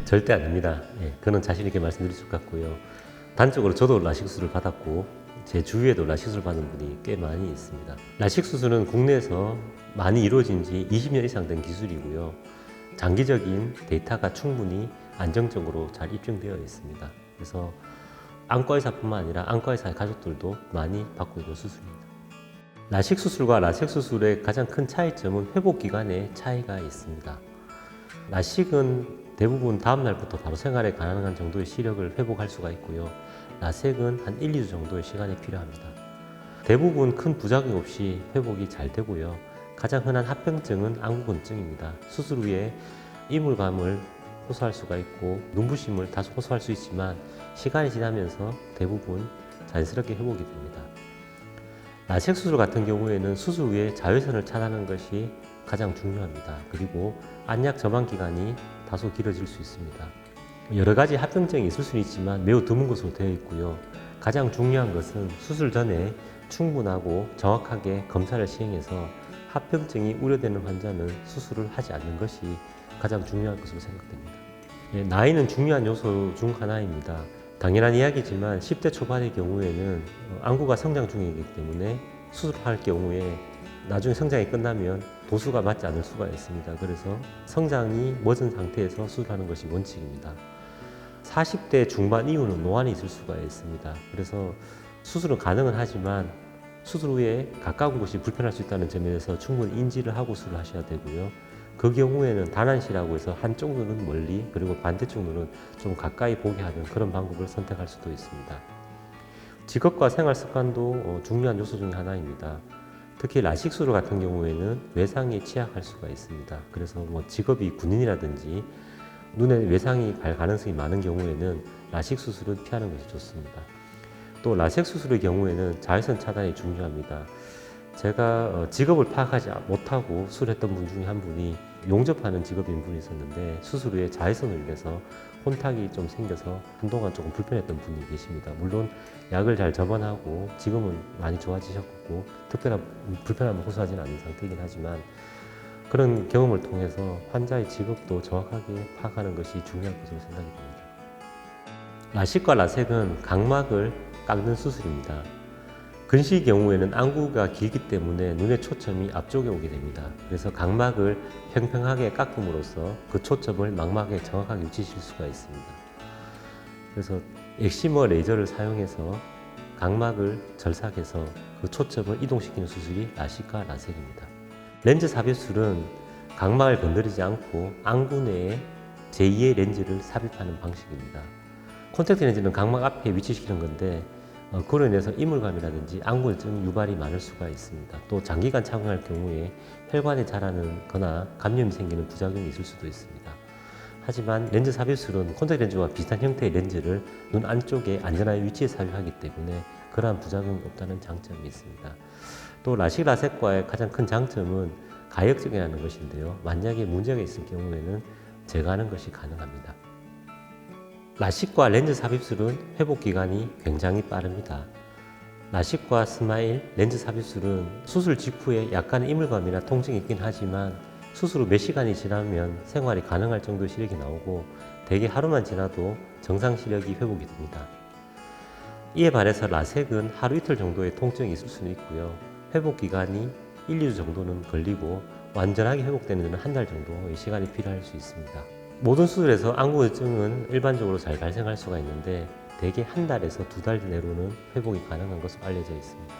절대 아닙니다. 예, 그는 자신 있게 말씀드릴 수 같고요. 단적으로 저도 라식 수술을 받았고 제 주위에도 라식 수술 받는 분이 꽤 많이 있습니다. 라식 수술은 국내에서 많이 이루어진 지 20년 이상 된 기술이고요. 장기적인 데이터가 충분히 안정적으로 잘 입증되어 있습니다. 그래서 안과의사뿐만 아니라 안과의사의 가족들도 많이 받고 있는 수술입니다. 라식 수술과 라섹 수술의 가장 큰 차이점은 회복 기간의 차이가 있습니다. 라식은 대부분 다음 날부터 바로 생활에 가능한 정도의 시력을 회복할 수가 있고요. 라섹은 한 1, 2주 정도의 시간이 필요합니다. 대부분 큰 부작용 없이 회복이 잘 되고요. 가장 흔한 합병증은 안구건증입니다. 수술 후에 이물감을 호소할 수가 있고 눈부심을 다소 호소할 수 있지만 시간이 지나면서 대부분 자연스럽게 회복이 됩니다. 라섹 수술 같은 경우에는 수술 후에 자외선을 차단하는 것이 가장 중요합니다. 그리고 안약 저방 기간이 다소 길어질 수 있습니다. 여러 가지 합병증이 있을 수는 있지만 매우 드문 것으로 되어 있고요. 가장 중요한 것은 수술 전에 충분하고 정확하게 검사를 시행해서 합병증이 우려되는 환자는 수술을 하지 않는 것이 가장 중요한 것으로 생각됩니다. 나이는 중요한 요소 중 하나입니다. 당연한 이야기지만 10대 초반의 경우에는 안구가 성장 중이기 때문에 수술할 경우에 나중에 성장이 끝나면 도수가 맞지 않을 수가 있습니다. 그래서 성장이 멎은 상태에서 수술하는 것이 원칙입니다. 40대 중반 이후는 노안이 있을 수가 있습니다. 그래서 수술은 가능은 하지만 수술 후에 가까운 곳이 불편할 수 있다는 점에서 충분히 인지를 하고 수술을 하셔야 되고요. 그 경우에는 단안시라고 해서 한쪽 눈은 멀리 그리고 반대쪽 눈은 좀 가까이 보게 하는 그런 방법을 선택할 수도 있습니다. 직업과 생활 습관도 중요한 요소 중 하나입니다. 특히 라식 수술 같은 경우에는 외상에 취약할 수가 있습니다. 그래서 직업이 군인이라든지 눈에 외상이 갈 가능성이 많은 경우에는 라식 수술은 피하는 것이 좋습니다. 또 라섹 수술의 경우에는 자외선 차단이 중요합니다. 제가 직업을 파악하지 못하고 수술했던 분 중에 한 분이 용접하는 직업인 분이 있었는데 수술 후에 자외선을 인해서 혼탁이 좀 생겨서 한동안 조금 불편했던 분이 계십니다. 물론 약을 잘 접원하고 지금은 많이 좋아지셨고 특별한 불편함을 호소하지는 않는 상태이긴 하지만 그런 경험을 통해서 환자의 직업도 정확하게 파악하는 것이 중요한 것으로 생각이 됩니다. 라식과 라섹은 각막을 깎는 수술입니다. 근시의 경우에는 안구가 길기 때문에 눈의 초점이 앞쪽에 오게 됩니다. 그래서 각막을 평평하게 깎음으로써 그 초점을 망막에 정확하게 위치시킬 수가 있습니다. 그래서 엑시머 레이저를 사용해서 각막을 절삭해서 그 초점을 이동시키는 수술이 라식과 라섹입니다. 렌즈 삽입술은 각막을 건드리지 않고 안구 내에 제2의 렌즈를 삽입하는 방식입니다. 콘택트 렌즈는 각막 앞에 위치시키는 건데 그로 인해서 이물감이라든지 안구증 유발이 많을 수가 있습니다. 또 장기간 착용할 경우에 혈관에 자라는 거나 감염이 생기는 부작용이 있을 수도 있습니다. 하지만 렌즈 삽입술은 콘택트 렌즈와 비슷한 형태의 렌즈를 눈 안쪽에 안전한 위치에 삽입하기 때문에 그러한 부작용이 없다는 장점이 있습니다. 또 라식 라섹과의 가장 큰 장점은 가역적이라는 것인데요. 만약에 문제가 있을 경우에는 제거하는 것이 가능합니다. 라식과 렌즈 삽입술은 회복 기간이 굉장히 빠릅니다. 라식과 스마일, 렌즈 삽입술은 수술 직후에 약간의 이물감이나 통증이 있긴 하지만 수술 후 몇 시간이 지나면 생활이 가능할 정도의 시력이 나오고 대개 하루만 지나도 정상 시력이 회복이 됩니다. 이에 반해서 라섹은 하루 이틀 정도의 통증이 있을 수는 있고요. 회복 기간이 1, 2주 정도는 걸리고 완전하게 회복되는 데는 한 달 정도의 시간이 필요할 수 있습니다. 모든 수술에서 안구증은 일반적으로 잘 발생할 수가 있는데 대개 한 달에서 두 달 내로는 회복이 가능한 것으로 알려져 있습니다.